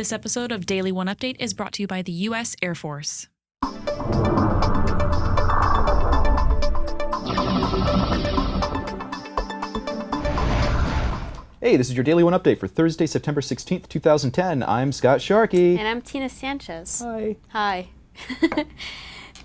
This episode of Daily 1UPdate is brought to you by the U.S. Air Force. Hey, this is your Daily 1UPdate for Thursday, September 16th, 2010. I'm Scott Sharkey. And I'm Tina Sanchez. Hi. Hi.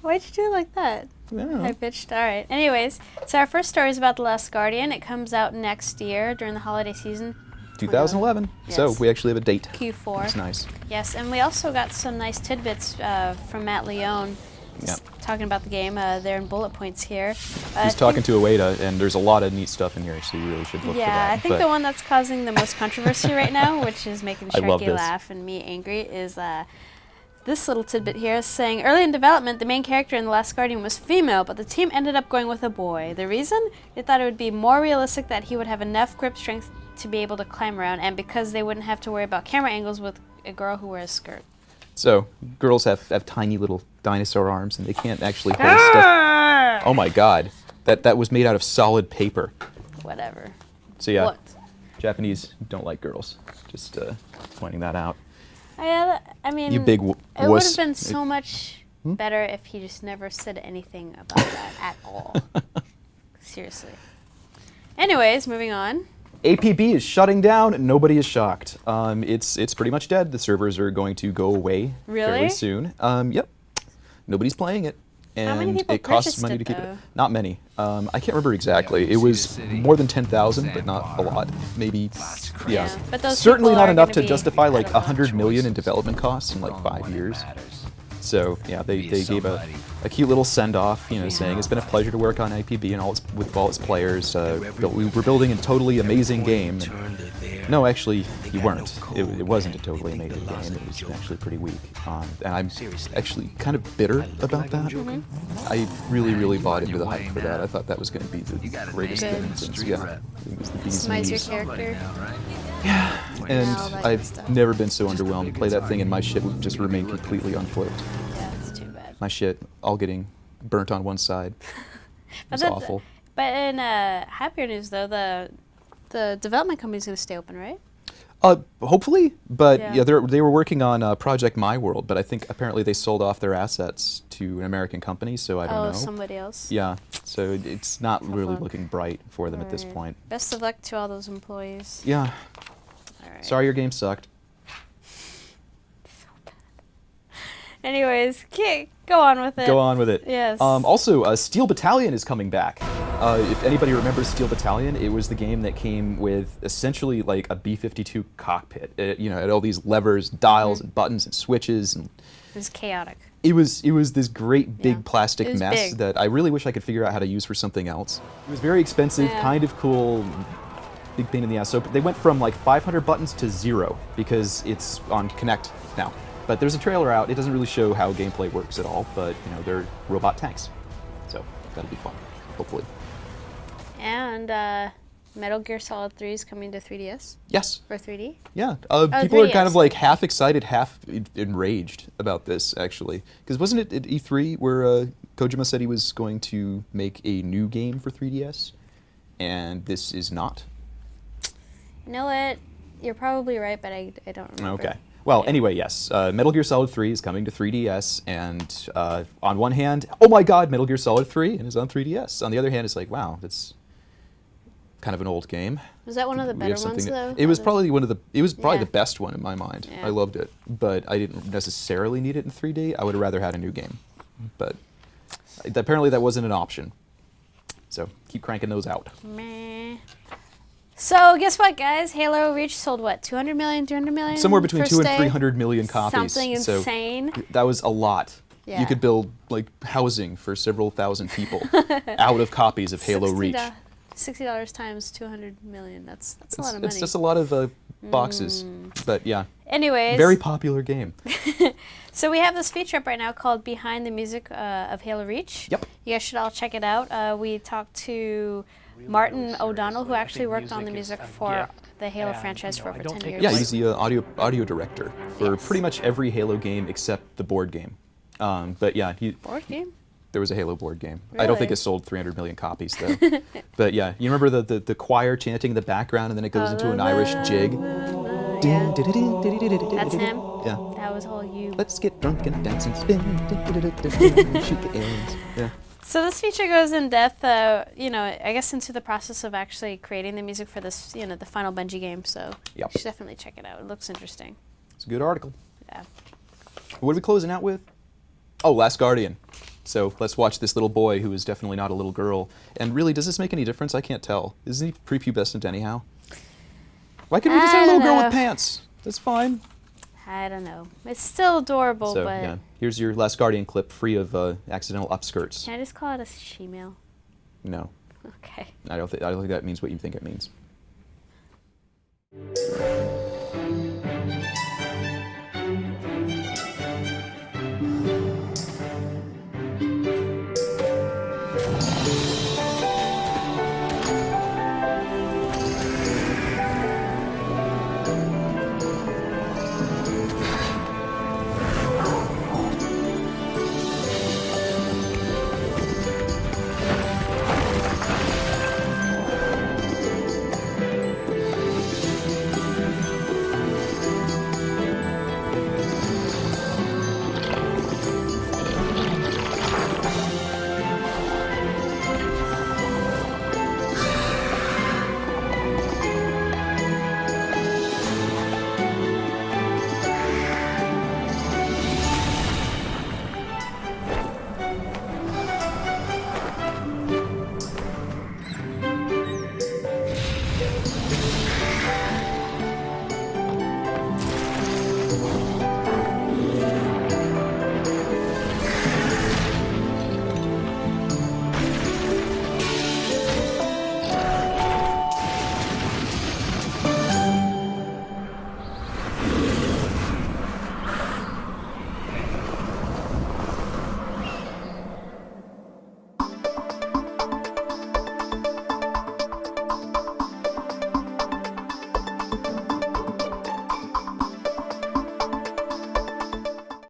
Why'd you do it like that? I pitched. All right. Anyways, so our first story is about The Last Guardian. It comes out next year during the holiday season. 2011. Yes. So we actually have a date. Q4. That's nice. Yes, and we also got some nice tidbits from Matt Leone. Talking about the game there in bullet points here. He's talking to Ueda, and there's a lot of neat stuff in here, so you really should look for that. Yeah, I think the one that's causing the most controversy right now, which is making Sharkey laugh and me angry, is this little tidbit here saying, early in development, the main character in The Last Guardian was female, but the team ended up going with a boy. The reason? They thought it would be more realistic that he would have enough grip strength to be able to climb around, and because they wouldn't have to worry about camera angles with a girl who wears a skirt. So, girls have tiny little dinosaur arms, and they can't actually hold stuff. Oh my god. That was made out of solid paper. Whatever. So yeah, What? Japanese don't like girls. Just pointing that out. I mean, You big it would wuss. have been so much better if he just never said anything about that at all. Seriously. Anyways, moving on. APB is shutting down. Nobody is shocked. It's pretty much dead. The servers are going to go away fairly soon. Yep. Nobody's playing it. And How many people it costs purchased money it, to keep it. though? Not many. I can't remember exactly. It was more than 10,000, but not a lot. Maybe, yeah. But those Certainly people not are enough gonna to be justify like out of luck. 100 million in development costs in like 5 years. So yeah, they gave a cute little send-off, saying it's been a pleasure to work on APB and with all its players. We were building a totally amazing game. No, actually, you weren't. It wasn't a totally amazing game. It was actually pretty weak. And I'm actually kind of bitter about that. I really bought into the hype for that. I thought that was going to be the greatest thing since, yeah, it was the bee's Customize knees. your character. Yeah, and all that good I've stuff. never been so underwhelmed. Play that thing and my shit would just remain completely unflipped. Yeah, it's too bad. My shit all getting burnt on one side. It's awful. But in happier news, though, the development company's going to stay open, right? Hopefully, but Yeah. yeah, they were working on Project My World, but I think apparently they sold off their assets to an American company, so I don't know. Somebody else. Yeah, so it's not really luck. looking bright for them at this Alright. point. Best of luck to all those employees. Yeah, All right. sorry your game sucked. Anyways, go on with it. Go on with it. Yes. Also, Steel Battalion is coming back. If anybody remembers Steel Battalion, it was the game that came with essentially like a B-52 cockpit. It had all these levers, dials, and buttons, and switches, and It was chaotic. it was this great big Yeah. plastic It was mess big. that I really wish I could figure out how to use for something else. It was very expensive, Yeah. kind of cool, big pain in the ass. So they went from like 500 buttons to 0 because it's on Kinect now. But there's a trailer out. It doesn't really show how gameplay works at all, but they're robot tanks, so that'll be fun, hopefully. And Metal Gear Solid 3 is coming to 3DS Yes. or 3D. Yeah. People are kind 3DS. of like half excited, half enraged about this, actually. Because wasn't it at E3 where Kojima said he was going to make a new game for 3DS? And this is not? You know what? You're probably right, but I don't remember. Okay. Well, anyway, yes. Metal Gear Solid 3 is coming to 3DS, and on one hand, oh my god, Metal Gear Solid 3, and it's on 3DS. On the other hand, it's like, wow, that's kind of an old game. Was that one of the We better have something ones, though? It was probably Yeah. the best one in my mind. Yeah. I loved it, but I didn't necessarily need it in 3D. I would have rather had a new game, but apparently that wasn't an option. So keep cranking those out. Meh. So guess what, guys? Halo Reach sold what? 200 million, 300 million? Somewhere between first 2 and day? 300 million copies. Something so insane. that was a lot. Yeah. You could build like housing for several thousand people out of copies of Halo Reach. $60 times 200 million. That's a lot of money. It's just a lot of boxes, but yeah, Anyways. very popular game. So we have this feature up right now called Behind the Music of Halo Reach. Yep. You guys should all check it out. We talked to Martin O'Donnell, who actually worked on the music for the Halo franchise for over 10 years. Yeah, he's the audio director for pretty much every Halo game except the board game. But yeah, Board game? there was a Halo board game. I don't think Really? it sold 300 million copies though. But yeah, you remember the choir chanting in the background and then it goes into an Irish jig? That's him? Yeah. That was all you. Let's get drunk and dance and spin. Shoot the aliens. Yeah. So this feature goes in depth, you know, I guess into the process of actually creating the music for this, you know, the final Bungie game. So you should definitely check it out. It looks interesting. It's a good article. Yeah. What are we closing out with? Oh, Last Guardian. So let's watch this little boy who is definitely not a little girl. And really, does this make any difference? I can't tell. Isn't he prepubescent anyhow? Why couldn't we just have a little girl with pants? That's fine. I don't know. It's still adorable, so, but... yeah. Here's your Last Guardian clip free of accidental upskirts. Can I just call it a she-male? No. Okay. I don't think that means what you think it means.